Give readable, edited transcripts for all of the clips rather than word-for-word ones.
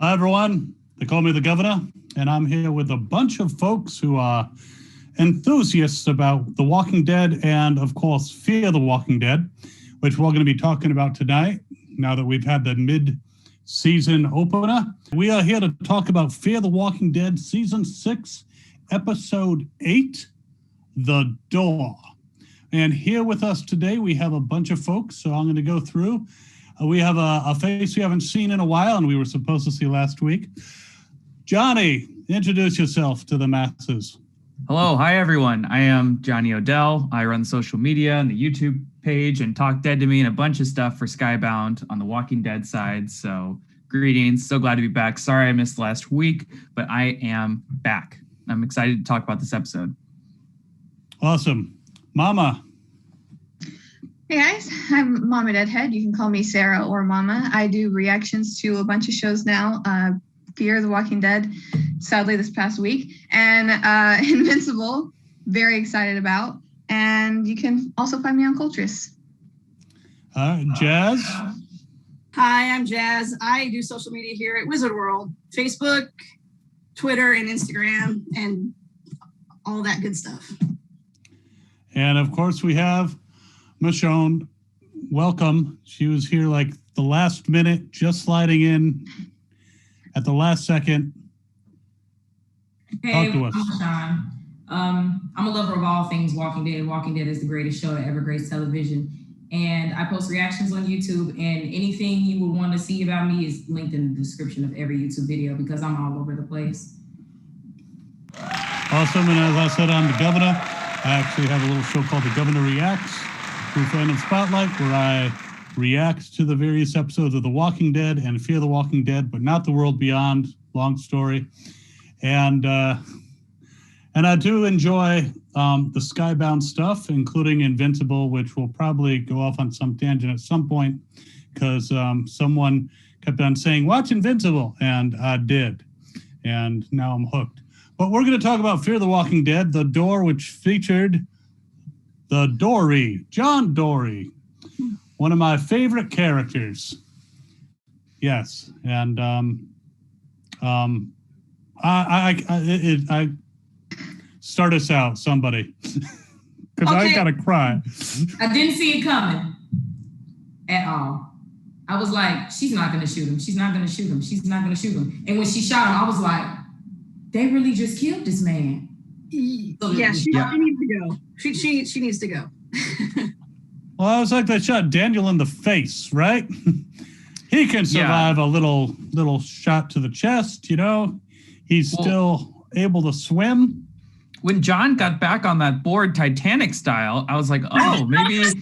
Hi, everyone. They call me the governor, and I'm here with a bunch of folks who are enthusiasts about The Walking Dead and, of course, Fear the Walking Dead, which we're going to be talking about tonight, now that we've had the mid-season opener. We are here to talk about Fear the Walking Dead Season 6, Episode 8, The Door. And here with us today, we have a bunch of folks, so I'm going to go through. We have a face we haven't seen in a while, and we were supposed to see last week. Johnny, introduce yourself to the masses. Hello. Hi, everyone. I am Johnny Odell. I run social media and the YouTube page and Talk Dead to Me and a bunch of stuff for Skybound on the Walking Dead side. So greetings. So glad to be back. Sorry I missed last week, but I am back. I'm excited to talk about this episode. Awesome. Mama. Hey guys, I'm Mama Deadhead. You can call me Sarah or Mama. I do reactions to a bunch of shows now. Fear the Walking Dead, sadly this past week, and Invincible, very excited about. And you can also find me on Cultress. Jazz. Hi, I'm Jazz. I do social media here at Wizard World, Facebook, Twitter, and Instagram, and all that good stuff. And of course we have Michonne. Welcome. She was here like the last minute, just sliding in at the last second. Hey, Talk to us. I'm Michonne. I'm a lover of all things Walking Dead. Walking Dead is the greatest show to ever grace television. And I post reactions on YouTube, and anything you would want to see about me is linked in the description of every YouTube video because I'm all over the place. Awesome. And as I said, I'm the governor. I actually have a little show called The Governor Reacts through Fandom Spotlite, where I react to the various episodes of The Walking Dead and Fear the Walking Dead, but not The World Beyond. Long story. And I do enjoy the Skybound stuff, including Invincible, which will probably go off on some tangent at some point, because someone kept on saying, watch Invincible, and I did. And now I'm hooked. But we're going to talk about Fear the Walking Dead, The Door, which featured the Dorie, John Dorie, one of my favorite characters. Yes, and I start us out, somebody, because I gotta cry. I didn't see it coming at all. I was like, she's not gonna shoot him. She's not gonna shoot him. She's not gonna shoot him. And when she shot him, I was like, they really just killed this man. Yeah, she needs to go. She needs to go. Well, I was like, they shot Daniel in the face, right? He can survive a little shot to the chest, you know. He's still able to swim. When John got back on that board, Titanic style, I was like, oh, maybe. I was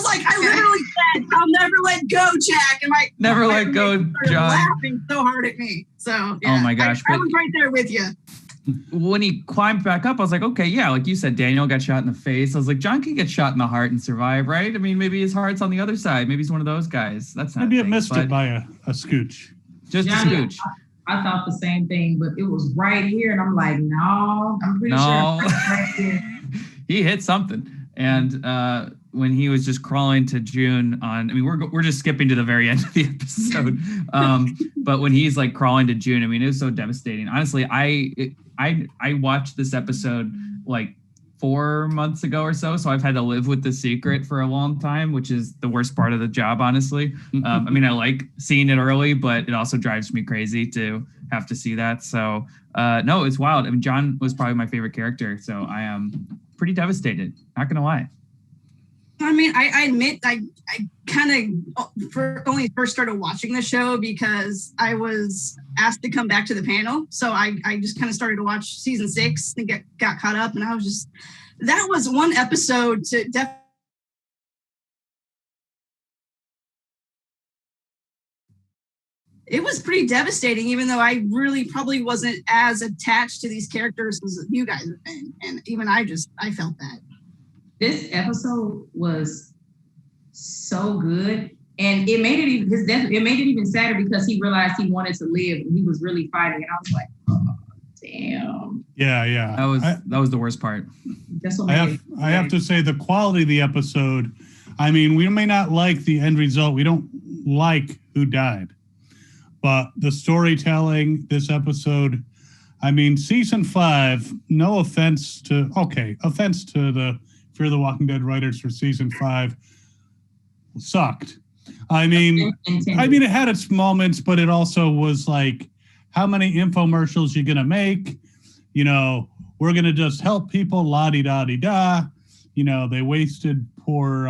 like, I literally said, I'll never let go, Jack. And never let go, John. Laughing so hard at me. So, yeah, oh my gosh. I was right there with you. When he climbed back up, I was like, okay, yeah, like you said, Daniel got shot in the face. I was like, John can get shot in the heart and survive, right? I mean, maybe his heart's on the other side. Maybe he's one of those guys. That's not maybe it missed it by a scooch. Just a scooch. I thought the same thing, but it was right here, and I'm like, no, I'm pretty sure right here. He hit something. And when he was just crawling to June on, I mean, we're just skipping to the very end of the episode. But when he's like crawling to June, I mean, it was so devastating. Honestly, I watched this episode like 4 months ago or so. So I've had to live with the secret for a long time, which is the worst part of the job, honestly. I mean, I like seeing it early, but it also drives me crazy to have to see that. So no, it's wild. I mean, John was probably my favorite character. So I am pretty devastated. Not going to lie. I mean, I admit I kind of only first started watching the show because I was asked to come back to the panel. So I just kind of started to watch season 6 and got caught up. And I was just, that was one episode to definitely. It was pretty devastating, even though I really probably wasn't as attached to these characters as you guys have been. And even I felt that. This episode was so good, and it made it even his death. It made it even sadder because he realized he wanted to live, and he was really fighting. And I was like, oh, damn. Yeah. That was the worst part. That's what I have to say the quality of the episode. I mean, we may not like the end result. We don't like who died, but the storytelling this episode, I mean, season 5, no offense to the Fear the Walking Dead writers for season 5, sucked. I mean, it had its moments, but it also was like, how many infomercials you gonna make? You know, we're gonna just help people, la-di-da-di-da. You know, they wasted poor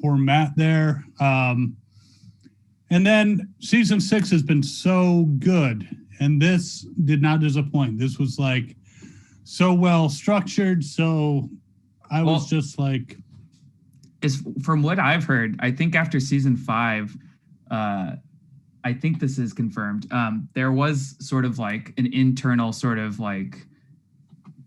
Matt there. And then season 6 has been so good, and this did not disappoint. This was like so well structured. So I was just like, from what I've heard, I think after season 5, I think this is confirmed. There was sort of like an internal sort of like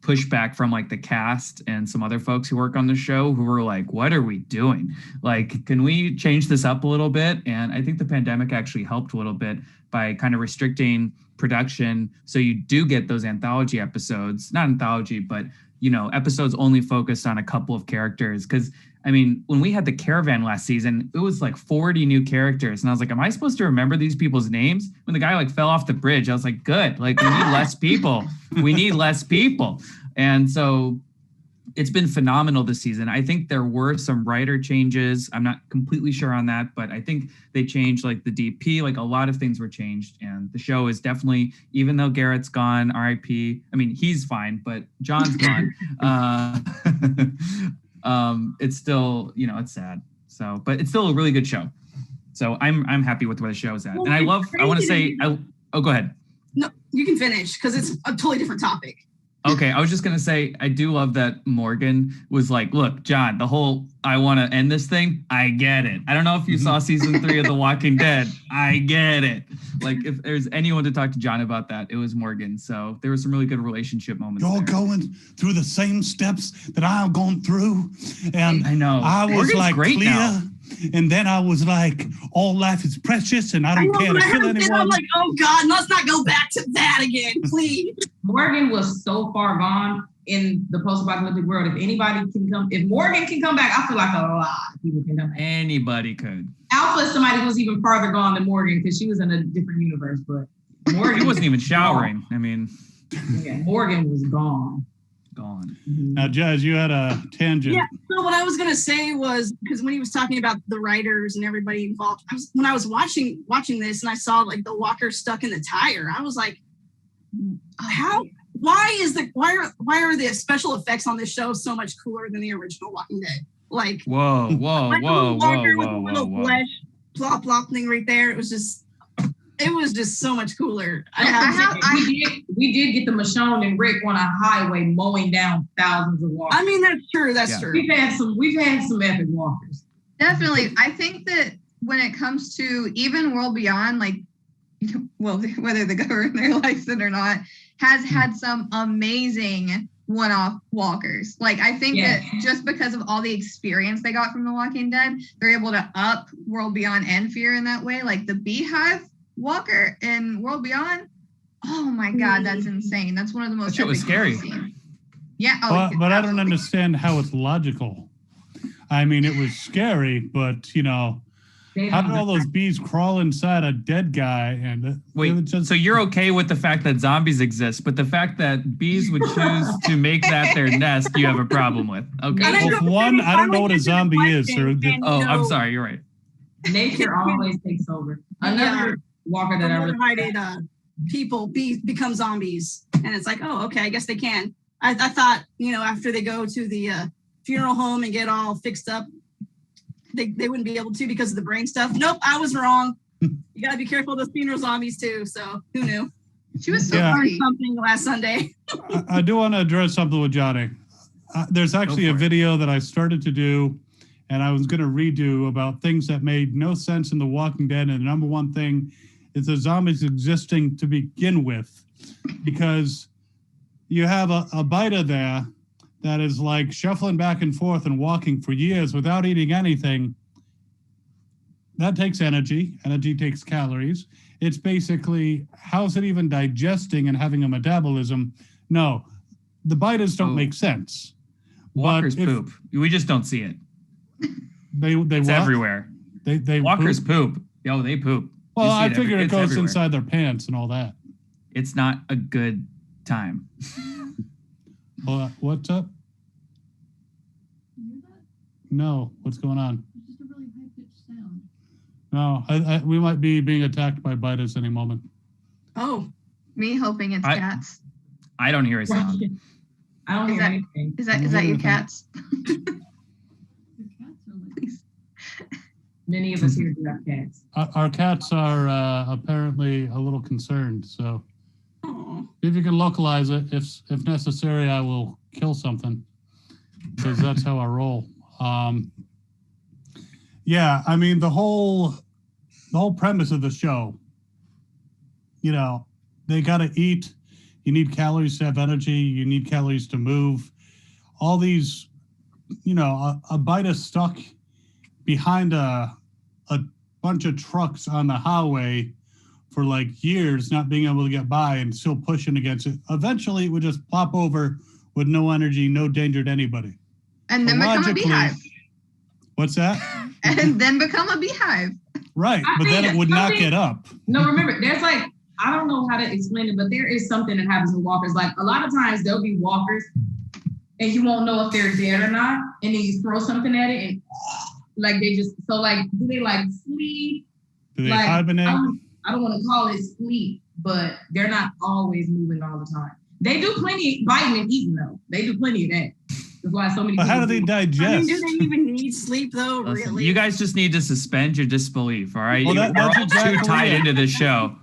pushback from like the cast and some other folks who work on the show who were like, what are we doing? Like, can we change this up a little bit? And I think the pandemic actually helped a little bit by kind of restricting production. So you do get those anthology episodes, not anthology, but, you know, episodes only focused on a couple of characters. Because I mean, when we had the caravan last season, it was like 40 new characters. And I was like, am I supposed to remember these people's names? When the guy like fell off the bridge, I was like, good, like we need less people. We need less people. And so it's been phenomenal this season. I think there were some writer changes. I'm not completely sure on that, but I think they changed like the DP, like a lot of things were changed. And the show is definitely, even though Garrett's gone, RIP, I mean, he's fine, but John's gone. It's still, you know, it's sad. So, but it's still a really good show. So I'm happy with where the show is at. And I want to say, go ahead. No, you can finish because it's a totally different topic. Okay, I was just going to say, I do love that Morgan was like, look, John, the whole, I want to end this thing, I get it. I don't know if you saw season 3 of The Walking Dead. I get it. Like, if there's anyone to talk to John about that, it was Morgan. So there were some really good relationship moments. You're going through the same steps that I've gone through. And I know. I was Morgan's like great clear. now. And then I was like, all life is precious and I don't care to kill anyone. I'm like, oh God, let's not go back to that again, please. Morgan was so far gone in the post-apocalyptic world. If Morgan can come back, I feel like a lot of people can come back. Anybody could. Alpha is somebody who's even farther gone than Morgan because she was in a different universe, but Morgan He wasn't even showering. I mean, yeah, Morgan was gone. Mm-hmm. Now, Jazz, you had a tangent. Yeah, so what I was going to say was, because when he was talking about the writers and everybody involved, when I was watching this and I saw like the walker stuck in the tire, I was like, why are the special effects on this show so much cooler than the original Walking Dead? Like, whoa. Flesh, plop thing right there. It was just so much cooler. We did get the Michonne and Rick on a highway mowing down thousands of walkers. I mean, that's true. That's true. We've had some epic walkers. Definitely. I think that when it comes to even World Beyond, like, well, whether the governor likes it or not, has had some amazing one-off walkers. Like, I think that just because of all the experience they got from The Walking Dead, they're able to up World Beyond and Fear in that way. Like the Beehive walker in World Beyond, oh my God, that's insane. That's one of the most That was scary. Seen. Yeah, but I don't understand how it's logical. I mean, it was scary, but you know, how did all those bees crawl inside a dead guy? And wait, so you're okay with the fact that zombies exist, but the fact that bees would choose to make that their nest, you have a problem with? Okay. Well, one, I don't know what a zombie is. I'm sorry, you're right. Nature always takes over. Another walker that people become zombies, and it's like, oh, okay, I guess they can. I thought, you know, after they go to the funeral home and get all fixed up, they wouldn't be able to because of the brain stuff. Nope, I was wrong. You got to be careful of those funeral zombies too. So who knew? She was so funny. Something last Sunday. I do want to address something with Johnny. There's actually a video that I started to do, and I was going to redo about things that made no sense in The Walking Dead. And the number one thing is the zombies existing to begin with, because you have a biter there that is like shuffling back and forth and walking for years without eating anything. That takes energy. Energy takes calories. It's basically, how's it even digesting and having a metabolism? No, the biters don't make sense. Walkers poop. We just don't see it. It's everywhere. They walkers poop. Yo, they poop. Well, You see I it figure it it's goes everywhere. inside their pants and all that. It's not a good time. Well, what's up? You hear that? No, what's going on? It's just a really high-pitched sound. No, we might be being attacked by biters any moment. Oh, Me hoping it's cats. I don't hear a sound. I don't Is hear that- anything. Is that you, cats? The cats are like, Many of us here do have cats. Our cats are apparently a little concerned, so oh. if you can localize it, if necessary, I will kill something, because that's how I roll. Yeah, I mean the whole premise of the show, you know, they gotta eat. You need calories to have energy. You need calories to move. All these, you know, a biter stuck behind a bunch of trucks on the highway for like years, not being able to get by and still pushing against it. Eventually, it would just plop over with no energy, no danger to anybody. And then become a Logically- beehive. What's that? And then become a beehive. Right, I but then think it would not something- get up. No, remember, there's like, I don't know how to explain it, but there is something that happens with walkers. Like a lot of times there'll be walkers and you won't know if they're dead or not. And then you throw something at it and like they just, so like, do they like sleep? Do they Like, hibernate? I don't want to call it sleep, but they're not always moving all the time. They do plenty biting and eating though. They do plenty of that. That's why so many But how do people they do. digest? I mean, do they even need sleep though? Listen, Really? you guys just need to suspend your disbelief, all right? Well, We're that's all exactly too tied it. into this show.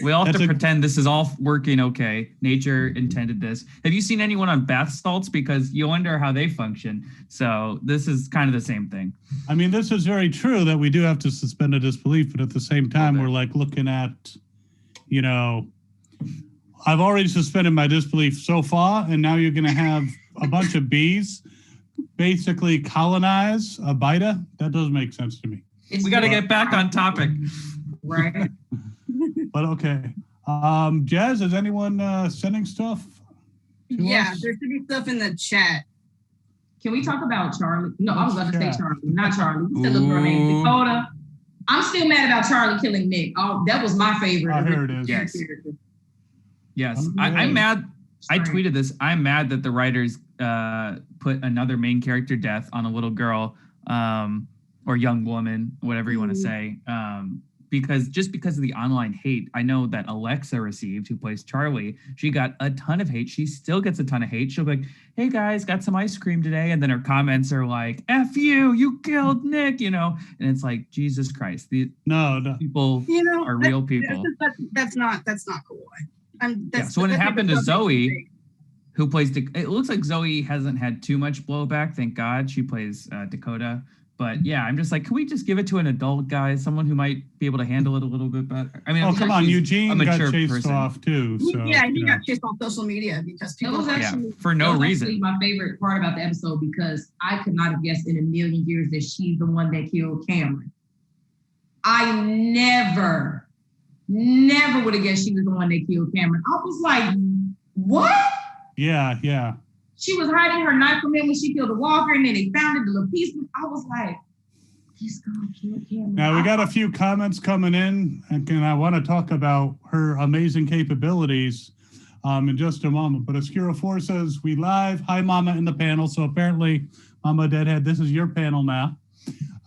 We all have That's to pretend this is all working okay. Nature intended this. Have you seen anyone on bath salts? Because you wonder how they function. So this is kind of the same thing. I mean, this is very true that we do have to suspend a disbelief, but at the same time, Okay. we're like looking at, you know, I've already suspended my disbelief so far, and now you're going to have a bunch of bees basically colonize a biter. That doesn't make sense to me. It's We got to just- get back on topic. right. But okay. Jazz, is anyone sending stuff to Yeah, us? there should be stuff in the chat. Can we talk about Charlie? No, I was about to say Yeah. Charlie, not Charlie. What's that little girl named Dakota? I'm still mad about Charlie killing Nick. Oh, that was my favorite. Oh, here it is. Yes. character. Yes, I'm I'm mad. mad. I Sorry. tweeted this. I'm mad that the writers put another main character death on a little girl or young woman, whatever you want to say. Because of the online hate, I know that Alexa received, who plays Charlie, she got a ton of hate. She still gets a ton of hate. She'll be like, "Hey guys, got some ice cream today," and then her comments are like, "F you killed Nick," you know. And it's like, Jesus Christ, these No. people You know, are real people. That's not cool. So when it happened to Zoe, who plays, it looks like Zoe hasn't had too much blowback, thank God. She plays Dakota. But yeah, I'm just like, can we just give it to an adult guy, someone who might be able to handle it a little bit better? I mean, Oh, I'm come sure on. she's Eugene a got mature chased person. off too. So, yeah, he you know. got chased off social media because That people. was actually for no that was reason. actually my favorite part about the episode because I could not have guessed in a million years that she's the one that killed Cameron. I never would have guessed she was the one that killed Cameron. I was like, what? Yeah. She was hiding her knife from him when she killed the walker, and then they found it, the little piece. I was like, this girl killed Cameron. Now we got a few comments coming in, and I want to talk about her amazing capabilities in just a moment. But Oscuro 4 says, we live. Hi, Mama in the panel. So apparently, Mama Deadhead, this is your panel now.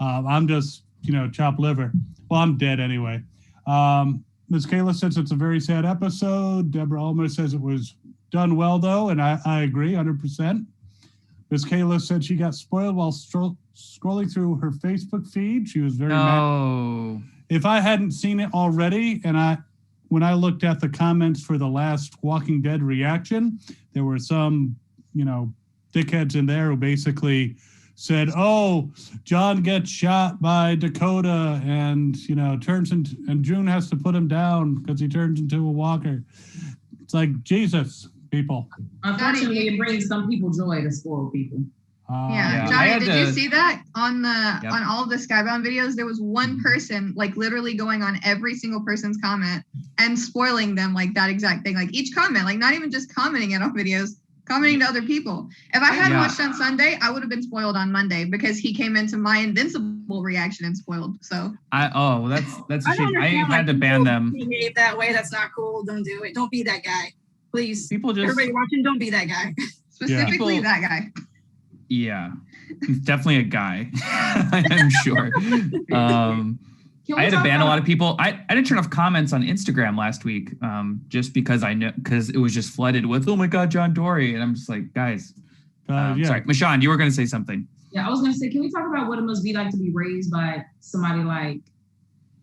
I'm just, chopped liver. Well, I'm dead anyway. Ms. Kayla says it's a very sad episode. Deborah Ulmer says it was done well, though, and I agree 100%. Ms. Kayla said she got spoiled while scrolling through her Facebook feed. She was very mad. No. If I hadn't seen it already, and when I looked at the comments for the last Walking Dead reaction, there were some, dickheads in there who basically said, "Oh, John gets shot by Dakota, and turns into, and June has to put him down because he turns into a walker." It's like, Jesus, people. Unfortunately, it brings some people joy to spoil people. Yeah, I Johnny, had did you to- see that on Yep. on all of the Skybound videos? There was one person like literally going on every single person's comment and spoiling them like that exact thing. Like each comment, like not even just commenting it on videos, commenting to other people. If I hadn't Yeah. watched on Sunday, I would have been spoiled on Monday because he came into my Invincible full reaction and spoiled. So that's a I don't shame. I understand, had to ban them. Behave that way. That's not cool. Don't do it. Don't be that guy. Please. People just Everybody watching, don't be that guy. specifically People- that guy. yeah, he's definitely a guy. I'm sure. Can we I had to talk ban a about- lot of people. I didn't turn off comments on Instagram last week, just because it was just flooded with, oh my God, John Dorie. And I'm just like, guys, Yeah. sorry. Michonne, you were going to say something. Yeah, I was gonna say, can we talk about what it must be like to be raised by somebody like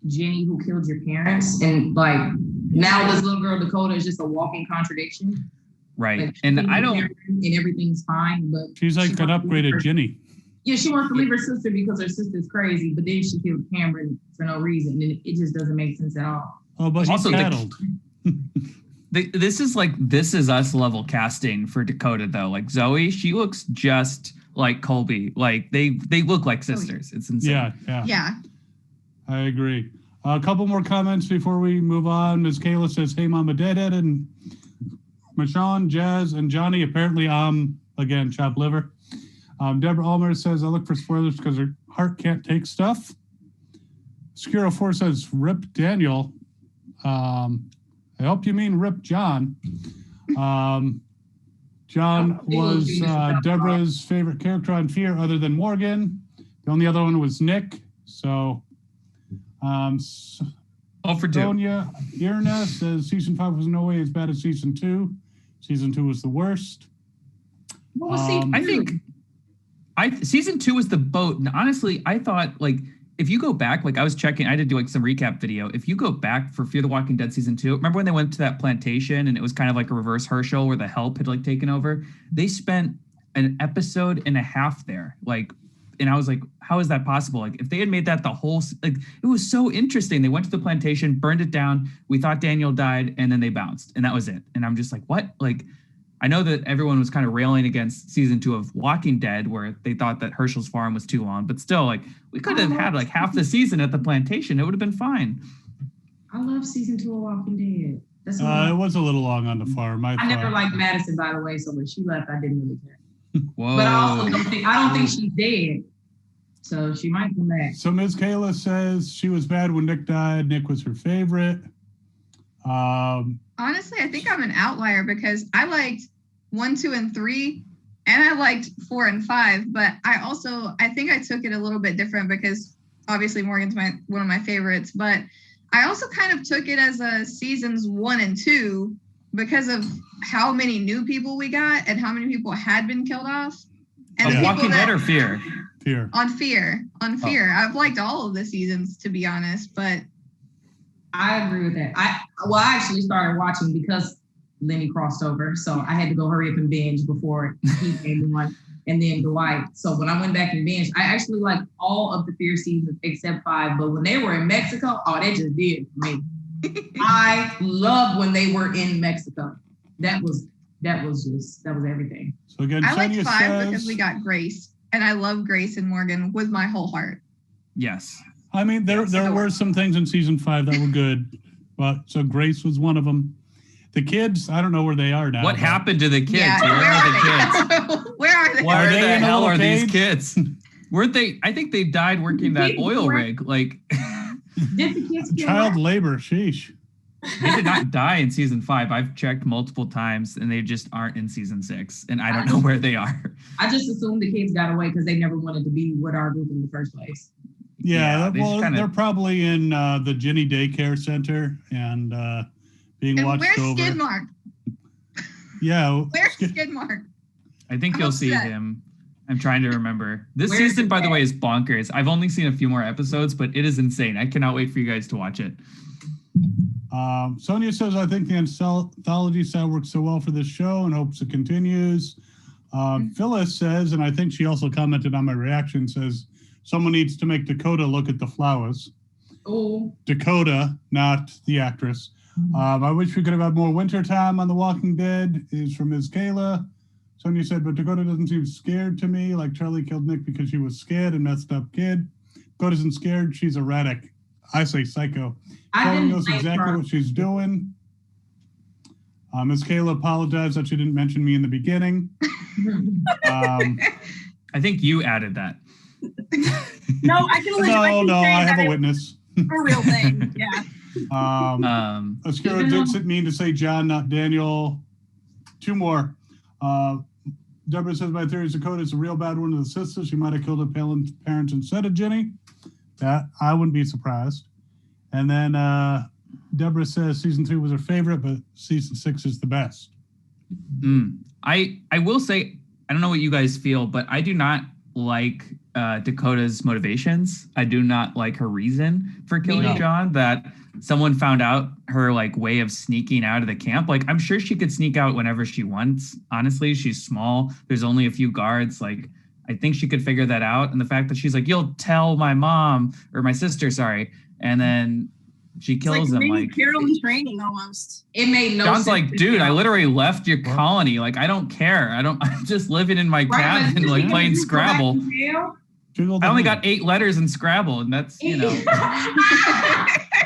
Jenny who killed your parents, and like now this little girl Dakota is just a walking contradiction. Right. Like, And she I killed don't, your parents and everything's fine, but She's like she an wants to leave upgraded her- Ginny. Yeah, she wants to leave her sister because her sister's crazy, but then she killed Cameron for no reason, and it just doesn't make sense at all. Oh, but Also, he the- tattled. this is like This Is Us level casting for Dakota, though. Like Zoe, she looks just like Colby. Like they look like sisters. It's insane. Yeah. Yeah. I agree. A couple more comments before we move on. Ms. Kayla says, hey, Mama Deadhead, and Michonne, Jazz, and Johnny. Apparently, again, chopped liver. Deborah Ulmer says, I look for spoilers because her heart can't take stuff. Skiro4 says, rip Daniel. I hope you mean rip John. John was Deborah's favorite character on Fear other than Morgan. The only other one was Nick. So, Oh, for two. Sonia Irna says season 5 was no way as bad as season 2. Season 2 was the worst. What was season I two? think season 2 was the boat. And honestly, I thought like if you go back, like I was checking, I did do like some recap video. If you go back for Fear the Walking Dead season 2, remember when they went to that plantation and it was kind of like a reverse Herschel where the help had like taken over? They spent an episode and a half there. Like, and I was like, how is that possible? Like if they had made that the whole, like it was so interesting. They went to the plantation, burned it down. We thought Daniel died and then they bounced and that was it. And I'm just like, what? Like, I know that everyone was kind of railing against season 2 of Walking Dead where they thought that Herschel's farm was too long, but still like we could have had like half the season at the plantation. It would have been fine. I love season 2 of Walking Dead. That's It was a little long on the farm. I never thought. liked Madison, by the way, so when she left, I didn't really care. Whoa. But I also don't think she's dead, so she might come back. So Ms. Kayla says she was bad when Nick died. Nick was her favorite. Honestly, I think I'm an outlier because I liked 1, 2, and 3, and I liked 4 and 5. But I think I took it a little bit different because obviously Morgan's one of my favorites. But I also kind of took it as a seasons 1 and 2 because of how many new people we got and how many people had been killed off. And the people Walking Dead that- or Fear? Fear. on Fear. I've liked all of the seasons, to be honest, but I agree with that. I actually started watching because Lenny crossed over, so I had to go hurry up and binge before he came on, and then Dwight. So when I went back and binged, I actually liked all of the Fear seasons except 5. But when they were in Mexico, they just did it for me. I loved when they were in Mexico. That was everything. So again, I liked Sonia 5 says, because we got Grace, and I love Grace and Morgan with my whole heart. Yes. I mean, there were some things in season 5 that were good, but so Grace was one of them. The kids, I don't know where they are now. What but- happened to the kids? Yeah, Where are the kids? they? Where are they? Where Are the they in a hell little are these cage? kids? Weren't they? I think they died working that oil rig. Like Did the kids get Child left? labor, sheesh. they did not die in season 5. I've checked multiple times, and they just aren't in season 6, and I don't know where they are. I just assumed the kids got away because they never wanted to be with our group in the first place. Yeah, they just well, kinda- they're probably in the Ginny Daycare Center and being And watched where's over. Skidmark? Yeah, Where's Skidmark? I think I'm you'll see upset. him. I'm trying to remember. This Where's season, the by the cat? way, is bonkers. I've only seen a few more episodes, but it is insane. I cannot wait for you guys to watch it. Sonia says, I think the anthology style works so well for this show and hopes it continues. Phyllis says, and I think she also commented on my reaction, says, someone needs to make Dakota look at the flowers. Oh, Dakota, not the actress. I wish we could have had more winter time on The Walking Dead, is from Ms. Kayla. Sonia said, but Dakota doesn't seem scared to me, like Charlie killed Nick because she was scared and messed up kid. Dakota isn't scared, she's erratic. I say psycho. I Charlie didn't knows blame exactly her. what she's doing. Ms. Kayla apologized that she didn't mention me in the beginning. I think you added that. No, I can No, I I have that a it witness. was a real thing. Yeah. Oscuro did mean to say John, not Daniel. 2 more. Deborah says, my theory is Dakota is a real bad one of the sisters. She might have killed her parents instead of Jenny. That I wouldn't be surprised. And then Deborah says season 3 was her favorite, but season 6 is the best. I will say, I don't know what you guys feel, but I do not like Dakota's motivations. I do not like her reason for killing John, that someone found out her like way of sneaking out of the camp. Like, I'm sure she could sneak out whenever she wants. Honestly, she's small. There's only a few guards. Like, I think she could figure that out. And the fact that she's like, you'll tell my mom or my sister, sorry. And then she kills them. Like Carol in training almost. It made no John's sense. like, dude, I literally left your colony. Like, I don't care. I'm just living in my cabin, like playing Scrabble. I only got 8 letters in Scrabble, and that's, you know.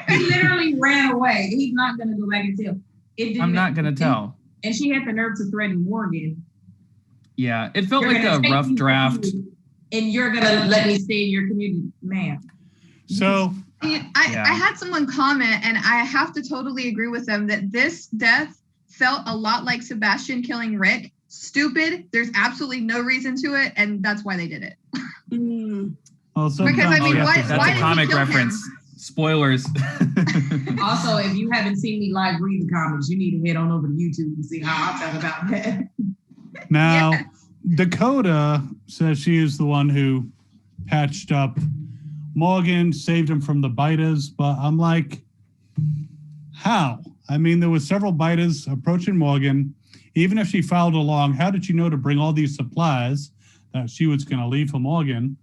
He literally ran away. He's not going to go back and tell. I'm not going to tell. And she had the nerve to threaten Morgan. Yeah, it felt like a rough draft. And you're going to let me stay in your community, man. So I had someone comment, and I have to totally agree with them that this death felt a lot like Sebastian killing Rick. Stupid. There's absolutely no reason to it, and that's why they did it. Well, because I mean, that's why a comic reference. Spoilers. Also, if you haven't seen me live read the comics, you need to head on over to YouTube and see how I talk about that. Now, Dakota says she is the one who patched up Morgan, saved him from the biters, but I'm like, how? I mean, there was several biters approaching Morgan. Even if she followed along, how did she know to bring all these supplies that she was going to leave for Morgan?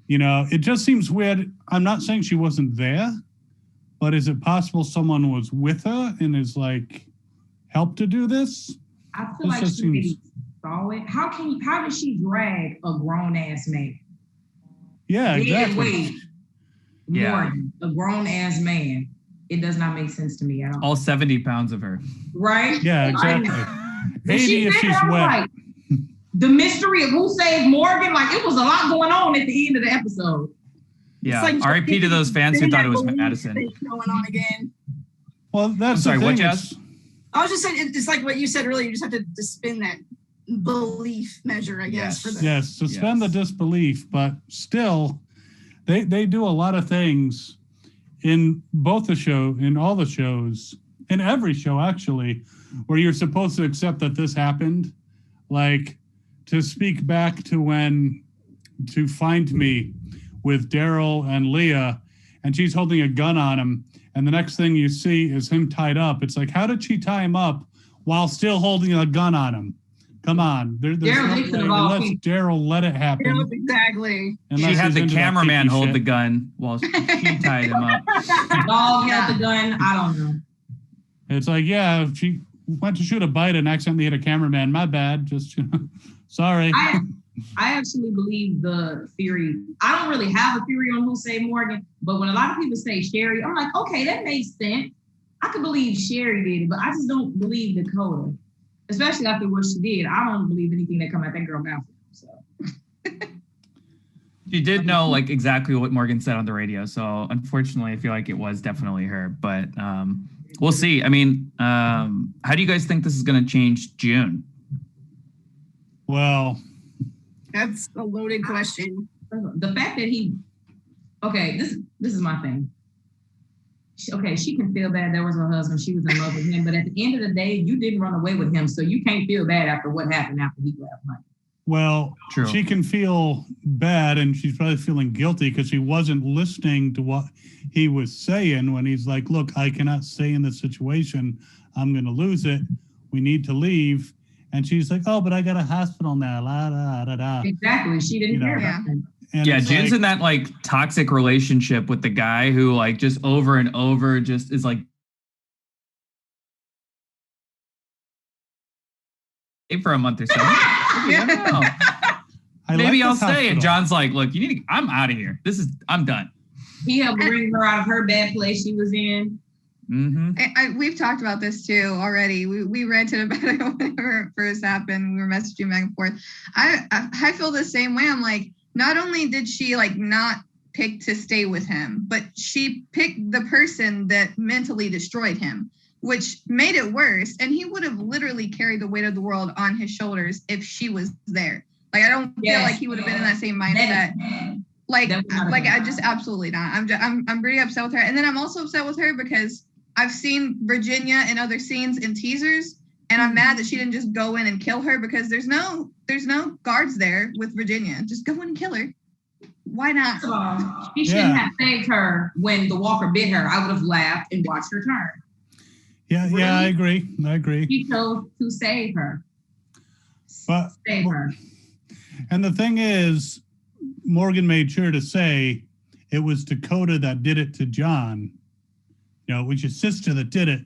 You know, it just seems weird. I'm not saying she wasn't there, but is it possible someone was with her and is like helped to do this? I feel like she maybe saw it. How did she drag a grown ass man? Yeah, exactly. Morgan, a grown ass man. It does not make sense to me at all. All 70 pounds of her. Right? Yeah, exactly. 80 if she's wet. Like, the mystery of who saved Morgan, like it was a lot going on at the end of the episode. Yeah, like R.I.P. to those fans who thought it was Madison. Going on again. Well, that's I'm sorry, the what, thing. Jess? I was just saying, it's like what you said earlier. You just have to suspend that belief measure, I guess. Yes, suspend the disbelief, but still, they do a lot of things in both the show, in all the shows, in every show actually, where you're supposed to accept that this happened. Like, to speak back to Find Me with Daryl and Leah, and she's holding a gun on him, and the next thing you see is him tied up. It's like, how did she tie him up while still holding a gun on him? Come on. There's no way, unless Daryl let it happen. Yeah, exactly. She had the cameraman hold the gun while she tied him up. Dog held the gun. I don't know. It's like, yeah, she went to shoot a bite and accidentally hit a cameraman. My bad. Just, sorry. I actually believe the theory. I don't really have a theory on who saved Morgan, but when a lot of people say Sherry, I'm like, okay, that makes sense. I could believe Sherry did it, but I just don't believe Dakota, especially after what she did. I don't believe anything that come out that girl mouth. So she did know like exactly what Morgan said on the radio. So unfortunately, I feel like it was definitely her. But we'll see. I mean, how do you guys think this is going to change June? Well, that's a loaded question. The fact that this is my thing. She can feel bad. That was her husband. She was in love with him. But at the end of the day, you didn't run away with him. So you can't feel bad after what happened after he left money. Well, true. She can feel bad, and she's probably feeling guilty because she wasn't listening to what he was saying when he's like, look, I cannot stay in this situation. I'm going to lose it. We need to leave. And she's like, oh, but I got a hospital now. La, da, da, da. Exactly. She didn't care about that. And yeah, June's in that like toxic relationship with the guy who like just over and over just is like for a month or so. Maybe I'll stay. And John's like, look, I'm out of here. I'm done. He helped bring her out of her bad place she was in. Mm-hmm. We've talked about this too already. We ranted about it whenever it first happened. We were messaging back and forth. I feel the same way. I'm like, not only did she like not pick to stay with him, but she picked the person that mentally destroyed him, which made it worse. And he would have literally carried the weight of the world on his shoulders if she was there. Like, I don't feel like he would have been in that same mindset. Like I just absolutely not. I'm pretty upset with her. And then I'm also upset with her because I've seen Virginia in other scenes in teasers, and I'm mad that she didn't just go in and kill her, because there's no guards there with Virginia. Just go in and kill her. Why not? She shouldn't have saved her when the walker bit her. I would have laughed and watched her turn. Yeah, Really? yeah, I agree. She chose to save her. But Save her. And the thing is, Morgan made sure to say it was Dakota that did it to John. You know, it was your sister that did it.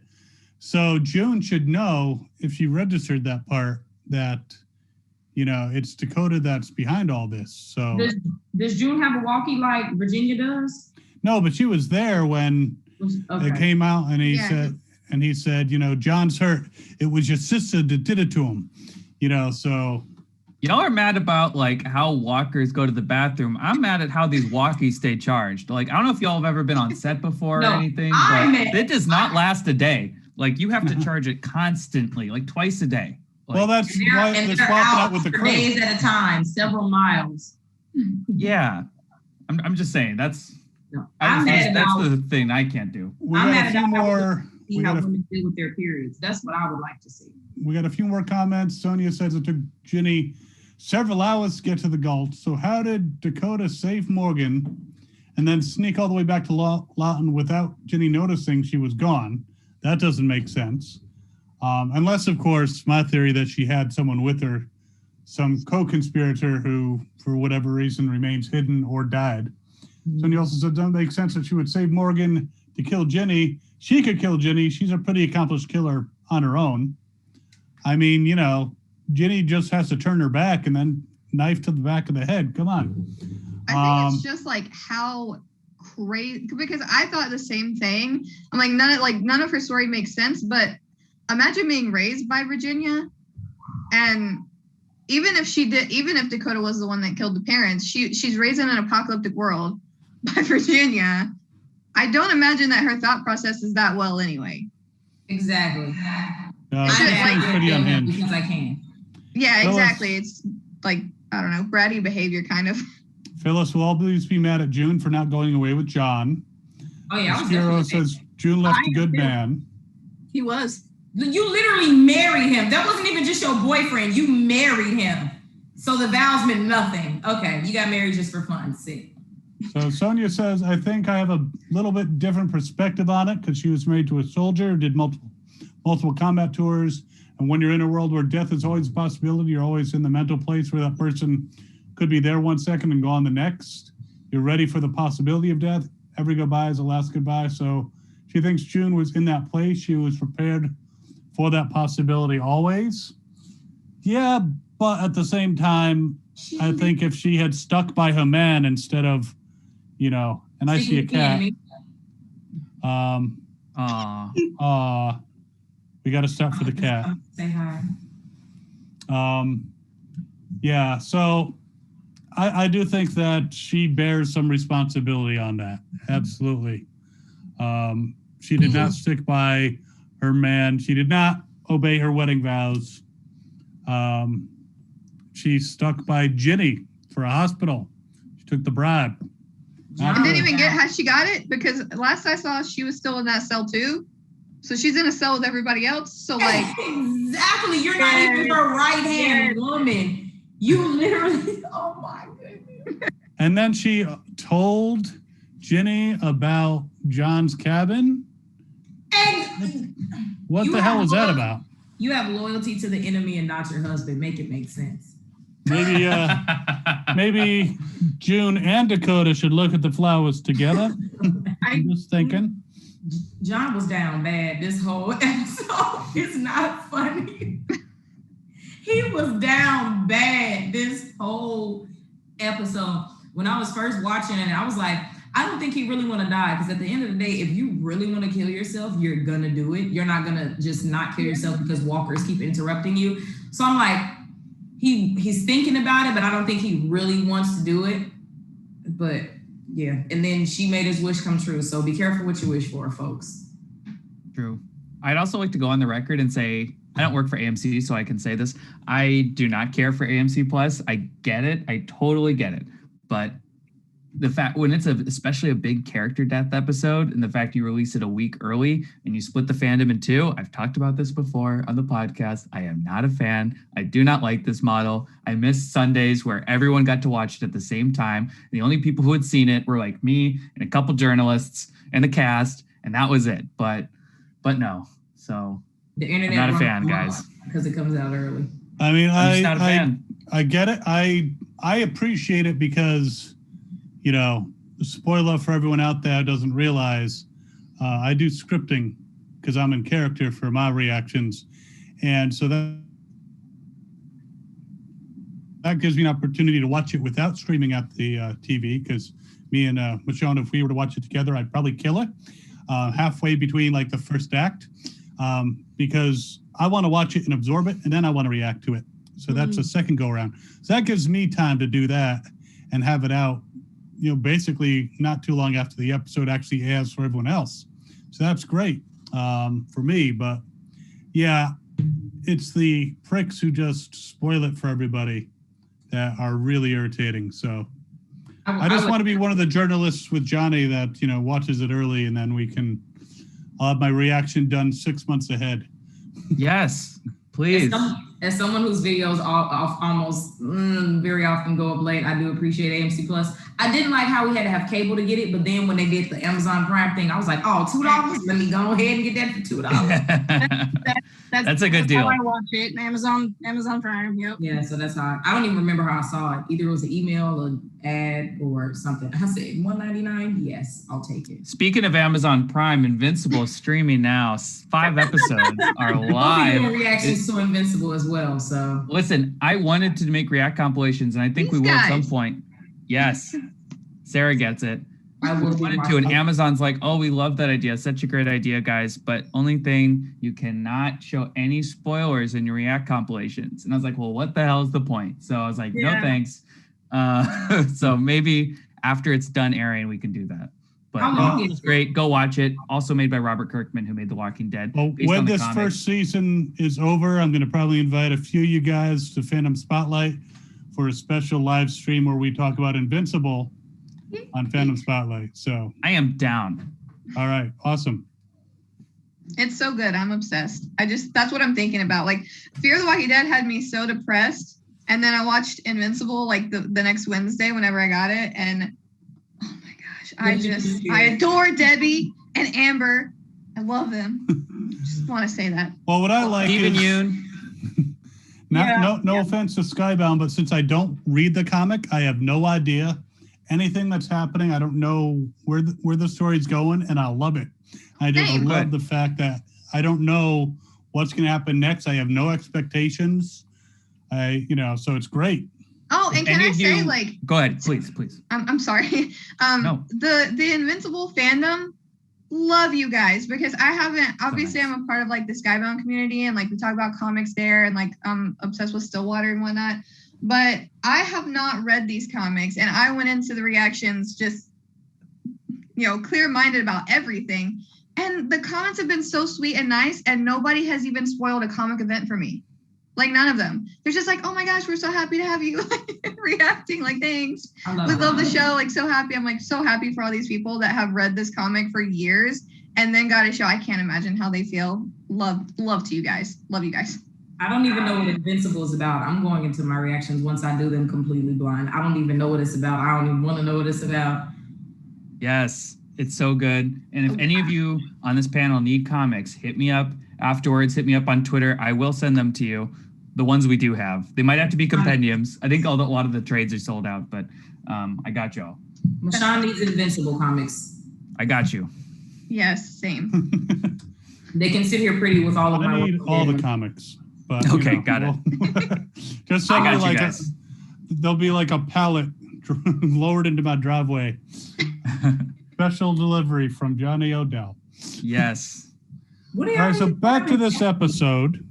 So June should know, if she registered that part, that, you know, it's Dakota that's behind all this. So Does June have a walkie like Virginia does? No, but she was there when it came out, and he said, you know, John's hurt. It was your sister that did it to him. You know, so y'all are mad about like how walkers go to the bathroom. I'm mad at how these walkies stay charged. Like, I don't know if y'all have ever been on set before or anything, but it does not last a day. Like, you have to charge it constantly, like twice a day. Like, well, that's why they're swapping out with the crew. Days at a time, several miles. Yeah, I'm just saying that's that's the thing I can't do. We got a few more. See how women deal with their periods. That's what I would like to see. We got a few more comments. Sonia says it took Ginny several hours to get to the Gulch. So how did Dakota save Morgan and then sneak all the way back to Lawton without Ginny noticing she was gone? That doesn't make sense. Unless, of course, my theory that she had someone with her, some co-conspirator who, for whatever reason, remains hidden or died. Sonia also said it doesn't make sense that she would save Morgan to kill Ginny. She could kill Ginny. She's a pretty accomplished killer on her own. I mean, you know, Ginny just has to turn her back and then knife to the back of the head. Come on. I think it's just like how crazy, because I thought the same thing. I'm like, none of her story makes sense, but imagine being raised by Virginia, and even if Dakota was the one that killed the parents, she's raised in an apocalyptic world by Virginia. I don't imagine that her thought process is that well anyway. Exactly. It's pretty unhinged. Because I can. Yeah, exactly. It's like, I don't know, bratty behavior kind of. Phyllis will always be mad at June for not going away with John. Oh yeah, Skiro says June left a good man. He was. You literally married him. That wasn't even just your boyfriend. You married him. So the vows meant nothing. Okay, you got married just for fun. See. So Sonia says, I think I have a little bit different perspective on it because she was married to a soldier, did multiple combat tours. And when you're in a world where death is always a possibility, you're always in the mental place where that person could be there 1 second and gone the next. You're ready for the possibility of death. Every goodbye is the last goodbye. So she thinks June was in that place. She was prepared for that possibility always. Yeah, but at the same time, I think if she had stuck by her man instead of, you know, and I see a cat. We got to stop for the cat. Say hi. Yeah, so I do think that she bears some responsibility on that. Absolutely. She did not stick by her man. She did not obey her wedding vows. She stuck by Ginny for a hospital. She took the bribe. And didn't even get how she got it, because last I saw she was still in that cell too. So she's in a cell with everybody else. So like exactly, you're not even her right hand woman. You literally, oh my goodness. And then she told Ginny about John's cabin. And what the hell was that about? You have loyalty to the enemy and not your husband. Make it make sense. Maybe maybe June and Dakota should look at the flowers together. I'm just thinking. John was down bad this whole episode. It's not funny. He was down bad this whole episode. When I was first watching it, I was like, I don't think he really want to die, because at the end of the day, if you really want to kill yourself, you're gonna do it. You're not gonna just not kill yourself because walkers keep interrupting you. So I'm like, he's thinking about it, but I don't think he really wants to do it. But yeah, and then she made his wish come true. So be careful what you wish for, folks. True. I'd also like to go on the record and say I don't work for AMC, so I can say this. I do not care for AMC Plus. I get it. I totally get it. But the fact when it's especially a big character death episode, and the fact you release it a week early and you split the fandom in two, I've talked about this before on the podcast. I am not a fan. I do not like this model. I miss Sundays where everyone got to watch it at the same time. The only people who had seen it were like me and a couple journalists and the cast, and that was it. But no. So the internet, I'm not a fan, guys, because it comes out early. I mean, I'm just not a fan. I get it. I appreciate it because, you know, spoiler for everyone out there who doesn't realize, I do scripting because I'm in character for my reactions. And so that gives me an opportunity to watch it without streaming at the TV, because me and Michonne, if we were to watch it together, I'd probably kill it halfway between like the first act, because I want to watch it and absorb it, and then I want to react to it. So that's a second go around. So that gives me time to do that and have it out, you know, basically not too long after the episode actually airs for everyone else. So that's great for me. But yeah, it's the pricks who just spoil it for everybody that are really irritating. So I just want to be one of the journalists with Johnny that, you know, watches it early, and then I'll have my reaction done 6 months ahead. Yes, please. As someone whose videos almost very often go up late, I do appreciate AMC Plus. I didn't like how we had to have cable to get it, but then when they did the Amazon Prime thing, I was like, oh, $2? Let me go ahead and get that for $2. That's a good deal. How I watch it. Amazon Prime. Yep. Yeah, so that's how I don't even remember how I saw it. Either it was an email, an ad, or something. I said $1.99. Yes, I'll take it. Speaking of Amazon Prime, Invincible is streaming now. 5 episodes are live. I'll be doing reactions to Invincible as well. So listen, I wanted to make React compilations, and I think we will at some point. Yes, Sarah gets it. I wanted to, and Amazon's like, oh, we love that idea. Such a great idea, guys. But only thing, you cannot show any spoilers in your React compilations. And I was like, well, what the hell is the point? So I was like, no, thanks. So maybe after it's done airing, we can do that. But it's great. Go watch it. Also made by Robert Kirkman, who made The Walking Dead. Well, when this first season is over, I'm going to probably invite a few of you guys to Fandom Spotlight for a special live stream where we talk about Invincible on Fandom Spotlight. So I am down. All right. Awesome. It's so good. I'm obsessed. That's what I'm thinking about. Like, Fear the Walking Dead had me so depressed. And then I watched Invincible like the next Wednesday whenever I got it. And oh my gosh, I adore Debbie and Amber. I love them. Just want to say that. Well, what I like even is, Yoon. No offense to Skybound, but since I don't read the comic, I have no idea anything that's happening. I don't know where the story's going, and I love it. I just love the fact that I don't know what's going to happen next. I have no expectations. So it's great. Oh, and can I say, go ahead, please. I'm sorry. No. The Invincible fandom, love you guys, because I haven't, obviously I'm a part of like the Skybound community, and like we talk about comics there, and like I'm obsessed with Stillwater and whatnot, but I have not read these comics, and I went into the reactions just, clear-minded about everything. And the comments have been so sweet and nice, and nobody has even spoiled a comic event for me. Like, none of them. They're just like, oh my gosh, we're so happy to have you reacting. Like, thanks. We love the show. Like, so happy. I'm like so happy for all these people that have read this comic for years and then got a show. I can't imagine how they feel. Love to you guys. Love you guys. I don't even know what Invincible is about. I'm going into my reactions once I do them completely blind. I don't even know what it's about. I don't even want to know what it's about. Yes, it's so good. And if any of you on this panel need comics, hit me up afterwards. Hit me up on Twitter. I will send them to you. The ones we do have. They might have to be compendiums. I think a lot of the trades are sold out, but I got y'all. Michonne needs Invincible comics. I got you. Yes, same. They can sit here pretty with all of my. I need all the comics. But, okay, got it. Just send me like there'll be like a pallet lowered into my driveway. Special delivery from Johnny Odell. Yes. All right, so back to this episode.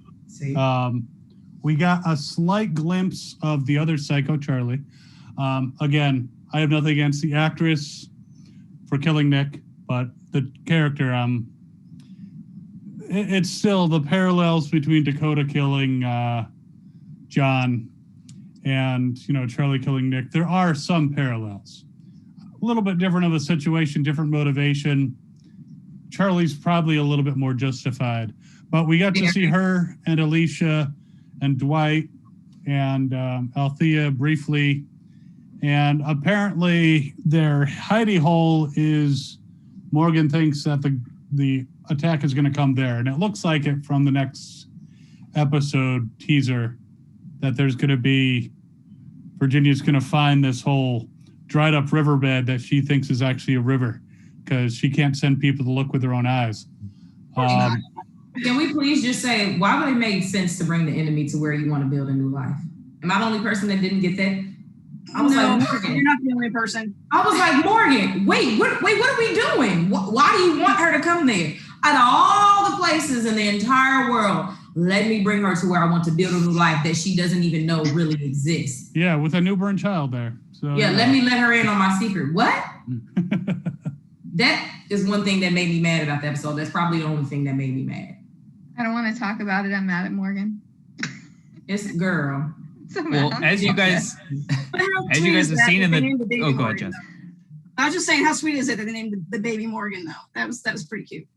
We got a slight glimpse of the other Psycho, Charlie. Again, I have nothing against the actress for killing Nick, but the character, it's still the parallels between Dakota killing John and, Charlie killing Nick. There are some parallels. A little bit different of a situation, different motivation. Charlie's probably a little bit more justified. But we got to see her and Alicia and Dwight and Althea briefly. And apparently their hidey hole is Morgan thinks that the attack is going to come there. And it looks like it from the next episode teaser that there's going to be Virginia's going to find this whole dried up riverbed that she thinks is actually a river because she can't send people to look with their own eyes. Can we please just say, why would it make sense to bring the enemy to where you want to build a new life? Am I the only person that didn't get that? I was like, Morgan, you're not the only person. I was like, Morgan, wait, what are we doing? Why do you want her to come there? Out of all the places in the entire world, let me bring her to where I want to build a new life that she doesn't even know really exists. Yeah, with a newborn child there. So yeah, let me let her in on my secret. What? That is one thing that made me mad about the episode. That's probably the only thing that made me mad. I don't want to talk about it. I'm mad at Morgan. It's girl. Well, as you guys have seen in the go ahead, Jess. I was just saying, how sweet is it that they named the baby Morgan though? That was pretty cute.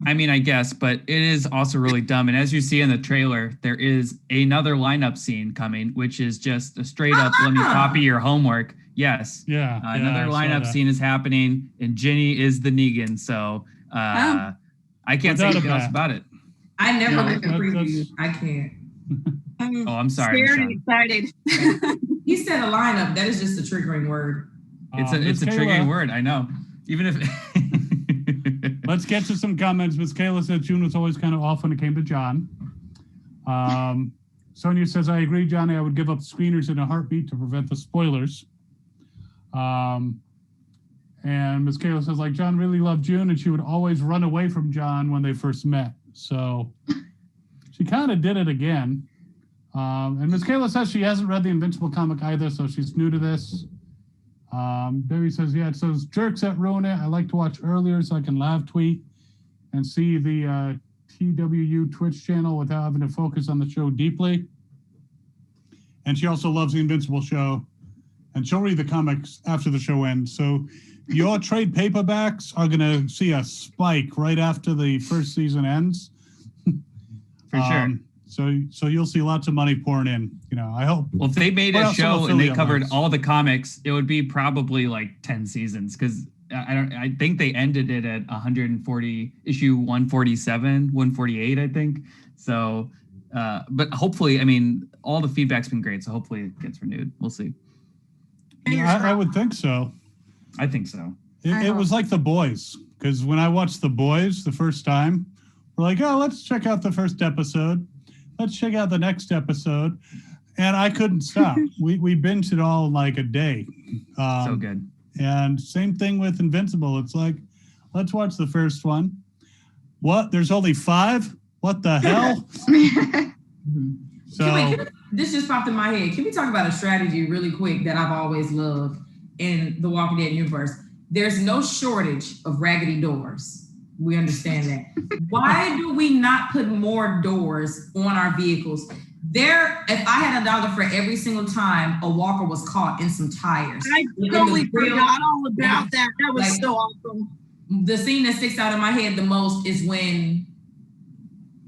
I mean, I guess, but it is also really dumb. And as you see in the trailer, there is another lineup scene coming, which is just a straight up, let me copy your homework. Yes. Yeah. Another lineup scene is happening, and Ginny is the Negan. So I can't say anything else about it. I never looked at previews. I can't. Oh, I'm sorry. Scared and excited. He said a lineup. That is just a triggering word. It's a triggering word. I know. Even if. Let's get to some comments. Miss Kayla said June was always kind of off when it came to John. Sonia says, I agree, Johnny. I would give up screeners in a heartbeat to prevent the spoilers. And Miss Kayla says, like, John really loved June, and she would always run away from John when they first met. So she kind of did it again. And Miss Kayla says she hasn't read the Invincible comic either, so she's new to this. Debbie says, yeah, it says jerks that ruin it. I like to watch earlier so I can live tweet and see the TWU Twitch channel without having to focus on the show deeply. And she also loves the Invincible show, and she'll read the comics after the show ends. So your trade paperbacks are going to see a spike right after the first season ends. For sure. So you'll see lots of money pouring in, I hope. Well, if they made a show and they covered all the comics, it would be probably like 10 seasons because I think they ended it at 140, issue 147, 148, I think. So, but hopefully, I mean, all the feedback's been great. So hopefully it gets renewed. We'll see. I would think so. I think so. It was like The Boys, because when I watched The Boys the first time, we're like, oh, let's check out the first episode. Let's check out the next episode. And I couldn't stop. we binged it all in like a day. So good. And same thing with Invincible. It's like, let's watch the first one. What? There's only 5? What the hell? So this just popped in my head. Can we talk about a strategy really quick that I've always loved in the Walking Dead universe? There's no shortage of raggedy doors. We understand that. Why do we not put more doors on our vehicles? If I had $1 for every single time a walker was caught in some tires. I totally forgot all about that. That was so awesome. The scene that sticks out in my head the most is when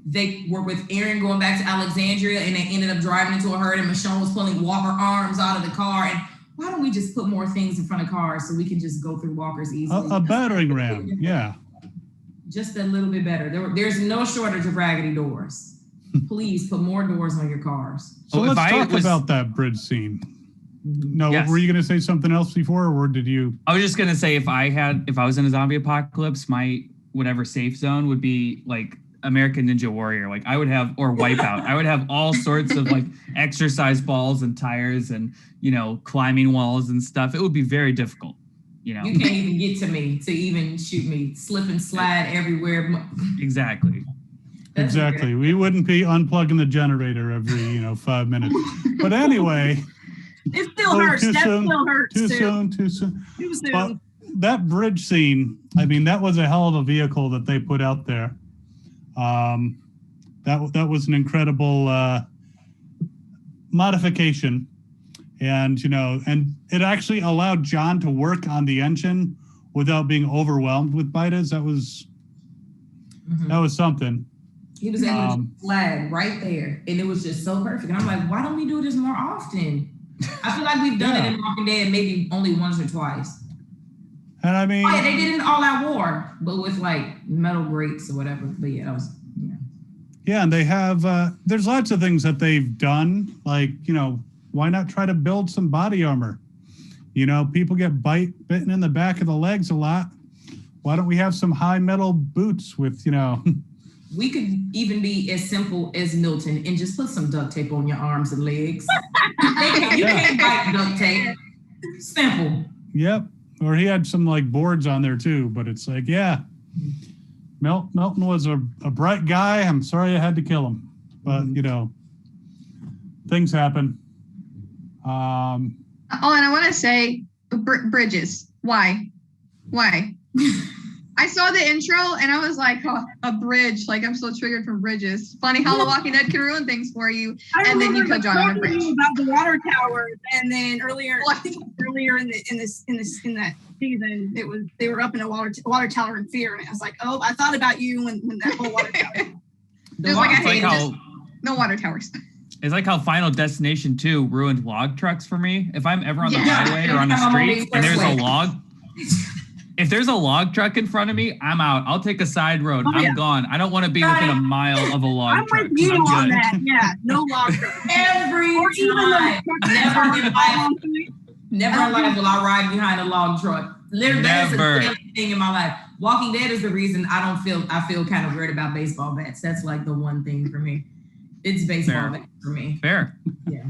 they were with Aaron going back to Alexandria and they ended up driving into a herd and Michonne was pulling Walker arms out of the car. And why don't we just put more things in front of cars so we can just go through walkers easily? A battering ram, yeah. Just a little bit better. There's no shortage of raggedy doors. Please put more doors on your cars. So let's talk about that bridge scene. No, yes. Were you going to say something else before, or did you? I was just going to say if I was in a zombie apocalypse, my whatever safe zone would be like American Ninja Warrior. Like I would have, or Wipeout. I would have all sorts of like exercise balls and tires and, climbing walls and stuff. It would be very difficult. You can't even get to me to even shoot me. Slip and slide everywhere. Exactly. That's Exactly. We wouldn't be unplugging the generator every 5 minutes. But anyway, It still hurts. That still hurts Too too. soon. Too soon. But that bridge scene, I mean, that was a hell of a vehicle that they put out there. That was an incredible modification, and and it actually allowed John to work on the engine without being overwhelmed with betas. That was something. He was able to flag right there, and it was just so perfect. And I'm like, why don't we do this more often? I feel like we've done it in Walking Dead maybe only once or twice. And I mean, they did it in All Out War, but with like metal grates or whatever. But yeah, that was yeah, and they have there's lots of things that they've done, like why not try to build some body armor? People get bitten in the back of the legs a lot. Why don't we have some high metal boots with We could even be as simple as Milton and just put some duct tape on your arms and legs. You can't bite duct tape. Simple. Yep. Or he had some like boards on there too, but it's like, Milton was a bright guy. I'm sorry I had to kill him, but things happen. And I want to say bridges. Why? I saw the intro and I was like, oh, a bridge. Like, I'm so triggered from bridges. Funny how The Walking Dead can ruin things for you. And then you put John on a bridge. About the water towers, and then earlier in that season, they were up in a water tower in fear, and I was like, oh, I thought about you when that whole water tower. No water towers. It's like how Final Destination 2 ruined log trucks for me. If I'm ever on the highway or on the street and there's a log, if there's a log truck in front of me, I'm out. I'll take a side road. I'm gone. I don't want to be within a mile of a log truck. I'm with you on that. Yeah, no log truck. Every time. Never in life will I ride behind a log truck. Literally, that's a thing in my life. Walking Dead is the reason I feel kind of weird about baseball bats. That's like the one thing for me. It's baseball bats for me. Fair. Yeah.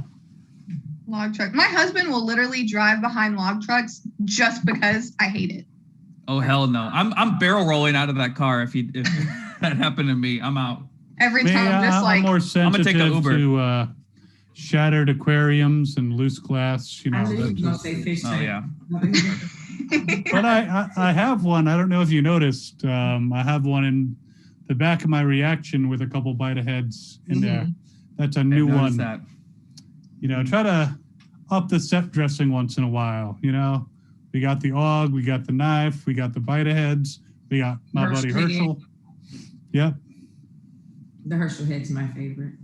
Log truck. My husband will literally drive behind log trucks just because I hate it. Oh hell no! I'm barrel rolling out of that car if that happened to me. I'm out. Every time I'm just like, I'm more sensitive take an Uber. to shattered aquariums and loose glass. I knew you were gonna say fish tank. Oh yeah. But I have one. I don't know if you noticed. I have one in the back of my reaction with a couple bite heads in there. That's a new one. That. Try to up the set dressing once in a while. We got the AUG, we got the knife, we got the bite heads, we got my buddy Herschel. Yep. The Herschel head's my favorite.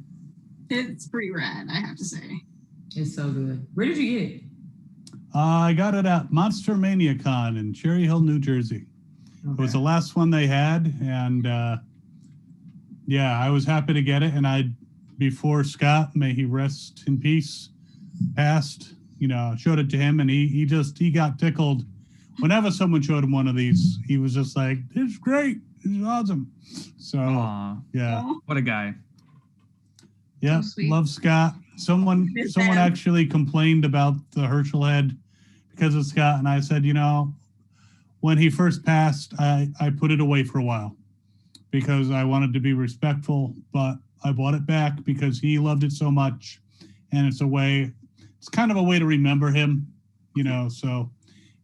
It's pretty rad, I have to say. It's so good. Where did you get it? I got it at Monster Mania Con in Cherry Hill, New Jersey. Okay. It was the last one they had, and I was happy to get it. And before Scott, may he rest in peace, passed, showed it to him, and he got tickled. Whenever someone showed him one of these, he was just like, "It's great, it's awesome." So, what a guy. Yeah, so love Scott. Someone actually complained about the Herschel head because of Scott, and I said, when he first passed, I put it away for a while because I wanted to be respectful, but I bought it back because he loved it so much, and it's kind of a way to remember him, so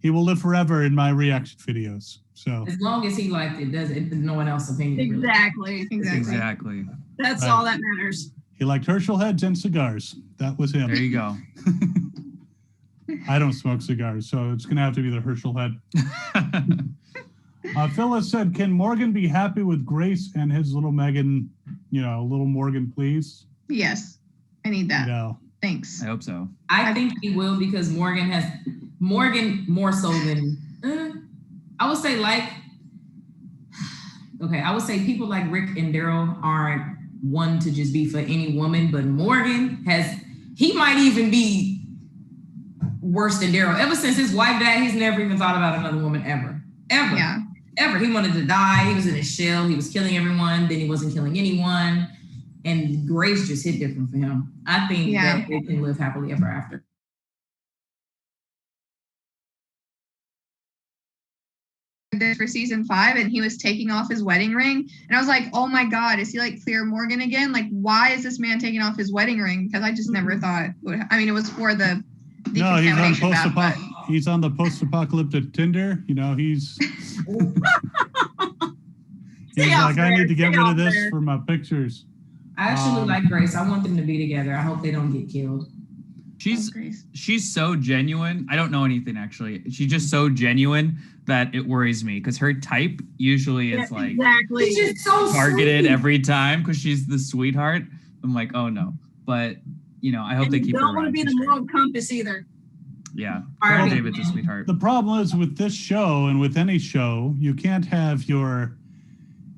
he will live forever in my reaction videos. So as long as he liked it, no one else's opinion. Exactly. That's all that matters. He liked Herschel heads and cigars. That was him. There you go. I don't smoke cigars, so it's going to have to be the Herschel head. Phyllis said, can Morgan be happy with Grace and his little Megan, little Morgan, please? Yes, I need that. Thanks. I hope so. I think he will because Morgan more so than, I would say people like Rick and Daryl aren't one to just be for any woman, but Morgan he might even be worse than Daryl. Ever since his wife died, he's never even thought about another woman ever. Yeah. Ever. He wanted to die. He was in his shell. He was killing everyone. Then he wasn't killing anyone. And Grace just hit different for him. I think that they can live happily ever after. this for season 5, and he was taking off his wedding ring, and I was like, oh my god, is he like Clear Morgan again? Like, why is this man taking off his wedding ring? Because I just never thought. I mean, it was for the No, decontamination bath, he's on the post-apocalyptic Tinder. You know, he's like, I need to get rid of this for my pictures. I actually like Grace. I want them to be together. I hope they don't get killed. She's so genuine. I don't know anything actually. She's just so genuine that it worries me because her type usually is like exactly. She's just so targeted sweet. every time because she's the sweetheart. I'm like, oh no. But you know, I hope they keep her around. Don't want to be the moral compass either. Yeah, Well, David's a sweetheart. The problem is with this show and with any show, you can't have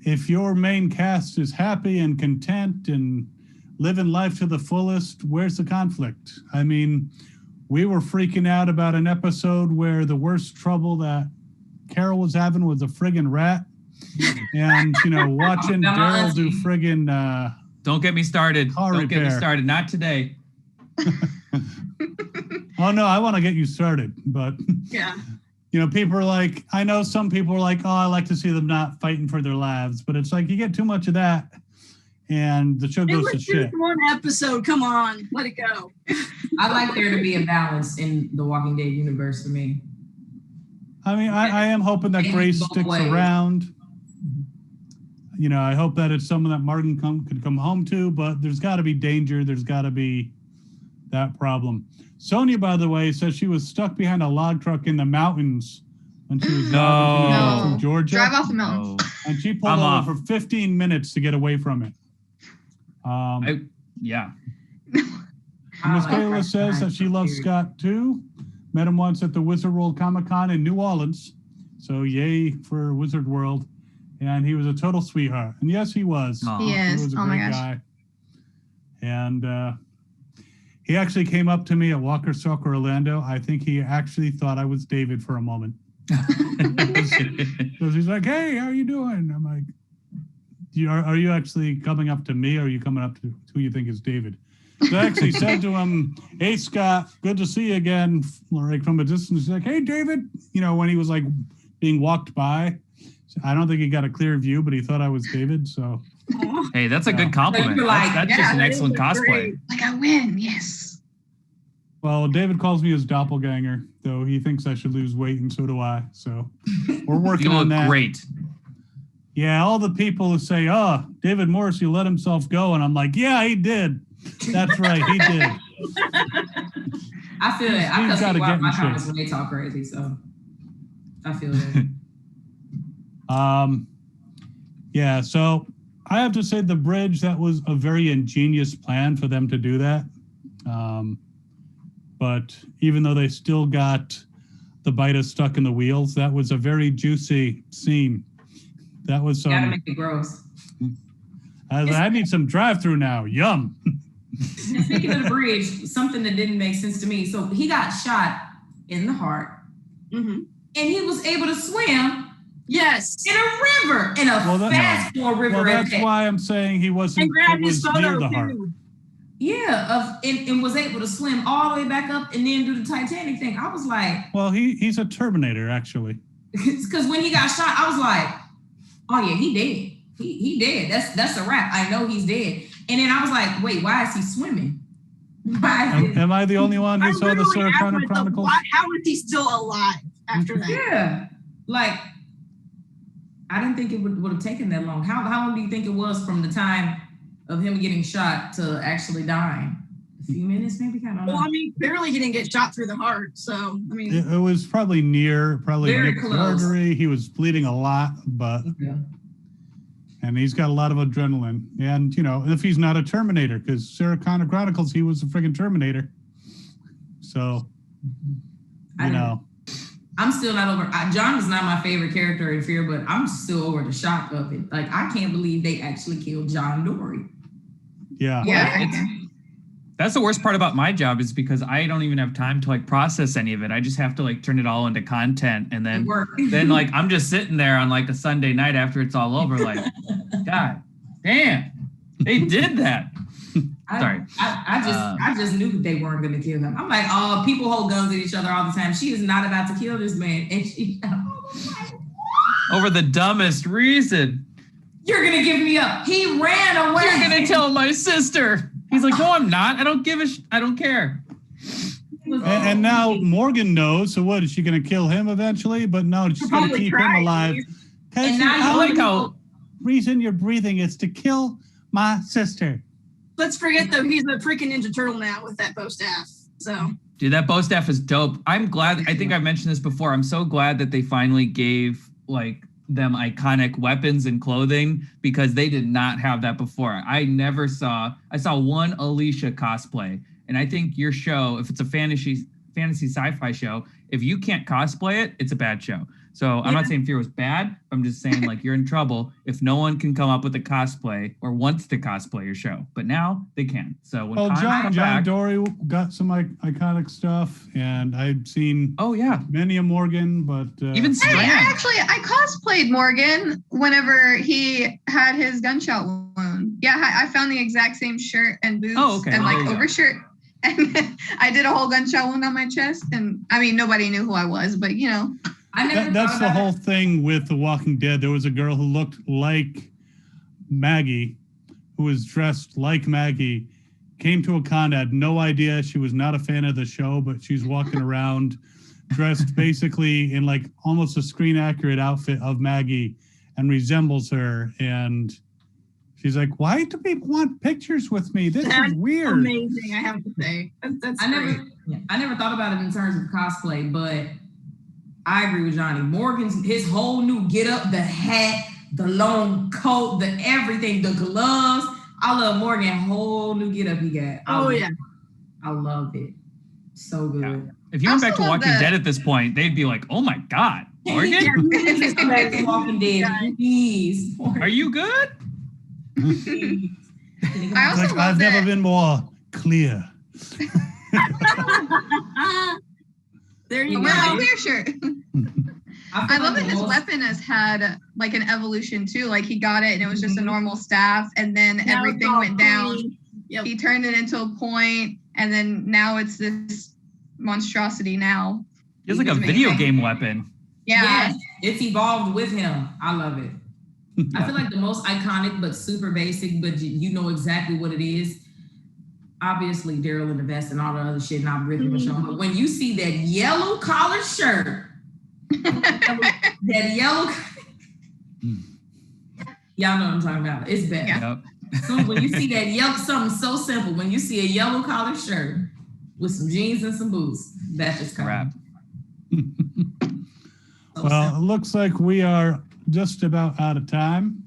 if your main cast is happy and content and living life to the fullest, where's the conflict? I mean, we were freaking out about an episode where the worst trouble that Carol was having was a friggin' rat. And, you know, watching Daryl do friggin' don't get me started. Don't get me started. Not today. Oh, no, I want to get you started. But, Yeah. you know, people are like, I know some people are like, oh, I like to see them not fighting for their lives. But it's like, you get too much of that, and the show It goes was to just shit. one episode. Come on, let it go. I like there to be a balance in the Walking Dead universe for me. I mean, I am hoping that Maybe Grace both sticks ways. around. You know, I hope that it's someone that Martin could come home to, but there's got to be danger. There's got to be that problem. Sonia, by the way, says she was stuck behind a log truck in the mountains when she was driving through Georgia. Drive off the mountains. And she pulled over for 15 minutes to get away from it. Yeah. Miss Kayla says that she loves Scott too. Met him once at the Wizard World Comic Con in New Orleans. So yay for Wizard World. And he was a total sweetheart. And yes, he was. Aw. He is. He was a Oh my great gosh. guy. And he actually came up to me at Walker Soccer Orlando. I think he actually thought I was David for a moment. Because he's like, hey, how are you doing? I'm like, are you actually coming up to me, or are you coming up to who you think is David? So I actually said to him, hey, Scott, good to see you again. Like from a distance, he's like, hey, David. You know, when he was like being walked by. I don't think he got a clear view, but he thought I was David. So, Hey, that's a good compliment. You're like, That's yeah, just an that excellent is cosplay. great. Like, I win. Yes. well, David calls me his doppelganger, though he thinks I should lose weight, and so do I. So, we're working You on look that. great. Yeah, all the people who say, oh, David Morrissey let himself go. And I'm like, yeah, he did. That's right. He did. I feel it. I He's feel gotta see get in my shape. comments when they talk crazy, so I feel it. Yeah, so I have to say the bridge, that was a very ingenious plan for them to do that. But even though they still got the biter stuck in the wheels, that was a very juicy scene. That was You gotta some, make it gross. I need some drive-through now. Yum. And speaking of the bridge, something that didn't make sense to me. So he got shot in the heart, Mm-hmm. and he was able to swim Yes. in a river, in a fast forward river. Well, that's at that. why I'm saying he wasn't, And grab it his was near photo the heart. too. Yeah, and was able to swim all the way back up and then do the Titanic thing. I was like, Well, he's a Terminator, actually. because when he got shot, I was like, oh yeah, he dead. He dead. That's a wrap. I know he's dead. And then I was like, wait, why is he swimming? Why? Am I the only one who saw the literally Sarah asked Connor myself, Chronicles? how is he still alive after that? Yeah, like I didn't think it would have taken that long. How long do you think it was from the time of him getting shot to actually dying? A few minutes, maybe. I don't know. Well, I mean, clearly he didn't get shot through the heart. So, I mean, It was probably near Very Nick's close. artery. He was bleeding a lot, but Yeah. and he's got a lot of adrenaline. And you know, if he's not a Terminator, because Sarah Connor Chronicles, he was a friggin' Terminator. So, I you didn't- know, I'm still not over. John is not my favorite character in Fear, but I'm still over the shock of it. Like I can't believe they actually killed John Dorie. yeah. Yeah. That's the worst part about my job is because I don't even have time to like process any of it. I just have to like turn it all into content, and It then worked. like I'm just sitting there on like a Sunday night after it's all over, like, God damn, they did that. Sorry. I just knew that they weren't going to kill him. I'm like, oh, people hold guns at each other all the time. She is not about to kill this man, and she. I was like, over the dumbest reason. You're gonna give me up. He ran away. You're gonna tell my sister. He's like, no, I'm not. I don't give a I don't care. And now Morgan knows. So what? Is she going to kill him eventually? But no, she's going to keep him alive. And now I like how reason you're breathing is to kill my sister. Let's forget though, he's a freaking Ninja Turtle now with that bow staff. So dude, that bow staff is dope. I'm glad. I think I mentioned this before. I'm so glad that they finally gave like them iconic weapons and clothing because they did not have that before. I saw one Alicia cosplay. And I think your show, if it's a fantasy sci-fi show, if you can't cosplay it, it's a bad show. So I'm not saying Fear was bad. I'm just saying like you're in trouble if no one can come up with a cosplay or wants to cosplay your show. But now they can. So when John Dorie got some iconic stuff, and I've seen many a Morgan, but even Strand. I cosplayed Morgan whenever he had his gunshot wound. Yeah, I found the exact same shirt and boots and like overshirt. And I did a whole gunshot wound on my chest. And I mean, nobody knew who I was, but you know. That's the whole thing with The Walking Dead. There was a girl who looked like Maggie, who was dressed like Maggie, came to a con, had no idea. She was not a fan of the show, but she's walking around dressed basically in like almost a screen accurate outfit of Maggie and resembles her. And she's like, why do people want pictures with me? This is weird. Amazing, I have to say. That's I never thought about it in terms of cosplay, but I agree with Johnny. Morgan's his whole new get up, the hat, the long coat, the everything, the gloves. I love Morgan. Whole new get up he got. I love it. So good. Yeah. If you went back to Walking Dead at this point, they'd be like, "Oh my God, Morgan, come back to Walking Dead, please." Are you good? I also love I've never been more clear. There you go. Clear shirt. I love that his weapon has had like an evolution too. Like he got it and it was just a normal staff, and then everything went down. Yep. He turned it into a point, and then now it's this monstrosity. Now it's like a video game weapon. Yeah, yes, it's evolved with him. I love it. I feel like the most iconic but super basic, but you know exactly what it is. Obviously, Daryl in the vest and all the other shit, not ripping the show. But when you see that yellow collared shirt, that yellow, y'all know what I'm talking about. It's bad. Yep. So when you see that yellow, something so simple. When you see a yellow collared shirt with some jeans and some boots, that's just crap. Well, it looks like we are just about out of time.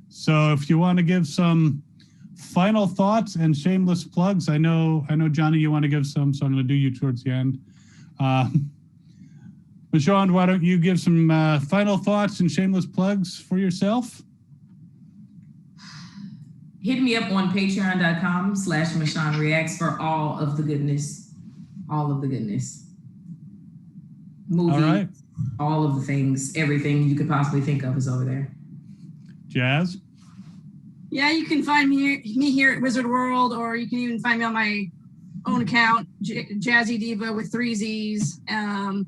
So if you want to give some final thoughts and shameless plugs, I know Johnny, you want to give some, so I'm going to do you towards the end. Michonne, why don't you give some final thoughts and shameless plugs for yourself? Hit me up on patreon.com/Michonne Reacts for all of the goodness. All of the goodness. Movies, all right. All of the things, everything you could possibly think of is over there. Jazz? Yeah, you can find me here at Wizard World, or you can even find me on my own account, Jazzy Diva with 3 Z's. And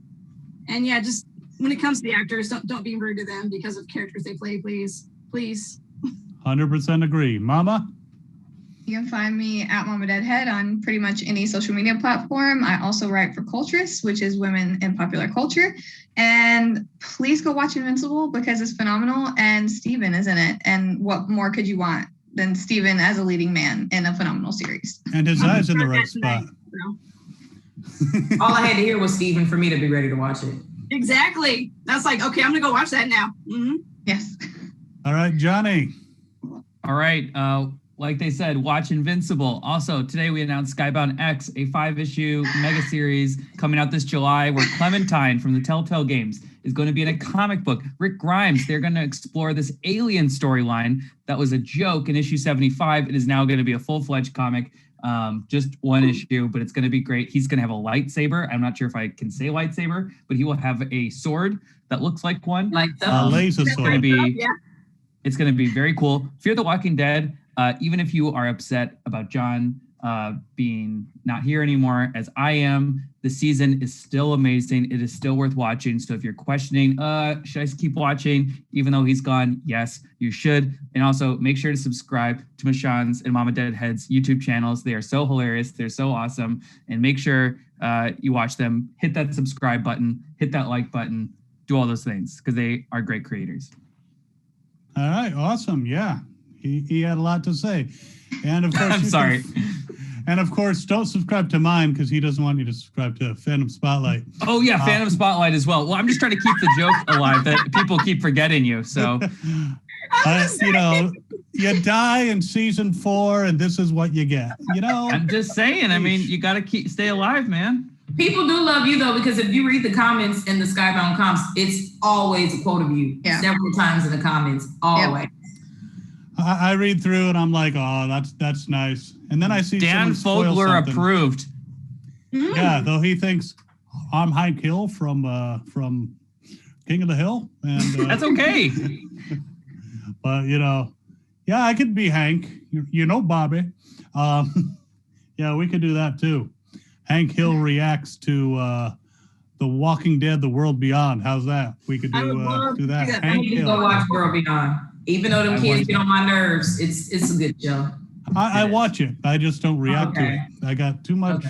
yeah, just when it comes to the actors, don't be rude to them because of characters they play, please. 100% agree. Mama? You can find me at Mama Deadhead on pretty much any social media platform. I also write for Culturist, which is women in popular culture. And please go watch Invincible because it's phenomenal. And Steven is in it. And what more could you want than Steven as a leading man in a phenomenal series? And his eyes in the right spot. All I had to hear was Steven for me to be ready to watch it. Exactly. That's like, okay, I'm going to go watch that now. Mm-hmm. Yes. All right, Johnny. All right. Like they said, watch Invincible. Also, today we announced Skybound X, a 5-issue mega series coming out this July where Clementine from the Telltale Games is going to be in a comic book. Rick Grimes, they're going to explore this alien storyline that was a joke in issue 75. It is now going to be a full-fledged comic, just one issue, but it's going to be great. He's going to have a lightsaber. I'm not sure if I can say lightsaber, but he will have a sword that looks like one. Like a laser sword. It's going to be very cool. Fear the Walking Dead. Even if you are upset about John being not here anymore, as I am, The season is still amazing. It is still worth watching. So if you're questioning, should I keep watching even though he's gone? Yes, you should. And also make sure to subscribe to Mashan's and Mama Deadhead's YouTube channels. They are so hilarious. They're so awesome. And make sure you watch them. Hit that subscribe button. Hit that like button. Do all those things because they are great creators. All right, awesome. Yeah, he had a lot to say, and of course, I'm sorry. And of course, don't subscribe to mine because he doesn't want you to subscribe to Fandom Spotlight. Oh yeah, Fandom Spotlight as well. Well, I'm just trying to keep the joke alive that people keep forgetting you. So, you know, you die in season 4, and this is what you get. You know, I'm just saying. I mean, you got to stay alive, man. People do love you though, because if you read the comments in the Skybound comps, it's always a quote of you several times in the comments. Always. Yep. I read through and I'm like, oh, that's nice. And then I see Dan Fogler approved. Yeah, though he thinks I'm Hank Hill from King of the Hill, and that's okay. But you know, yeah, I could be Hank. You know, Bobby. Yeah, we could do that too. Hank Hill reacts to The Walking Dead: The World Beyond. How's that? We could do that. Hank Hill. Go watch World Beyond. Even though them kids get on my nerves, it's a good show. I watch it. I just don't react to it. I got too much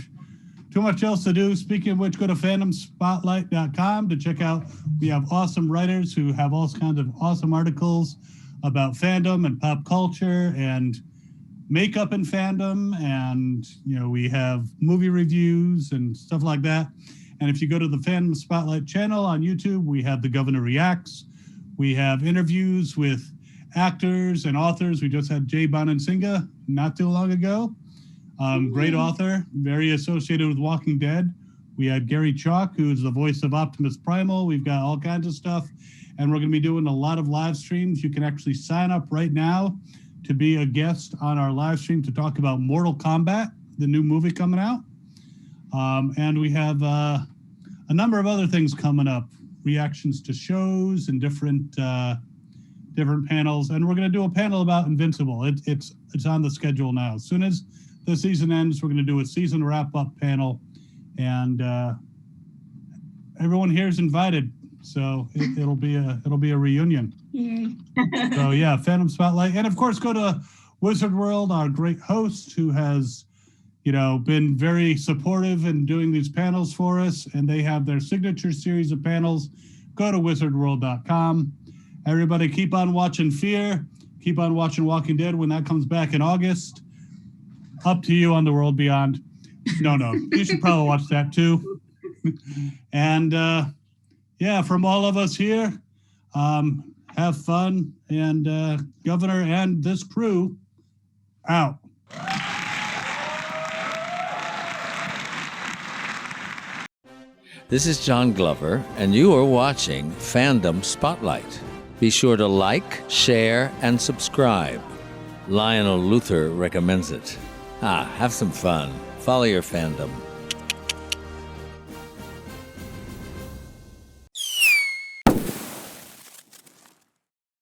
else to do. Speaking of which, go to fandomspotlight.com to check out. We have awesome writers who have all kinds of awesome articles about fandom and pop culture and makeup in fandom, and you know, we have movie reviews and stuff like that. And if you go to the Fandom Spotlight channel on YouTube, we have The Governor Reacts. We have interviews with actors and authors. We just had Jay Bonansinga not too long ago. Great author, very associated with Walking Dead. We had Gary Chalk, who's the voice of Optimus Primal. We've got all kinds of stuff, and we're going to be doing a lot of live streams. You can actually sign up right now to be a guest on our live stream to talk about Mortal Kombat, the new movie coming out. And we have a number of other things coming up, reactions to shows and different panels. And we're going to do a panel about Invincible. It's on the schedule now. As soon as the season ends, we're going to do a season wrap-up panel, and everyone here is invited. So it'll be a reunion. Yay. So yeah, Fandom Spotlight, and of course go to Wizard World, our great host who has, you know, been very supportive in doing these panels for us, and they have their signature series of panels. Go to wizardworld.com. Everybody keep on watching Fear. Keep on watching Walking Dead when that comes back in August. Up to you on The World Beyond. No, you should probably watch that too. And yeah, from all of us here, have fun, and Governor and this crew out. This is John Glover, and you are watching Fandom Spotlight. Be sure to like, share, and subscribe. Lionel Luther recommends it. Have some fun. Follow your fandom.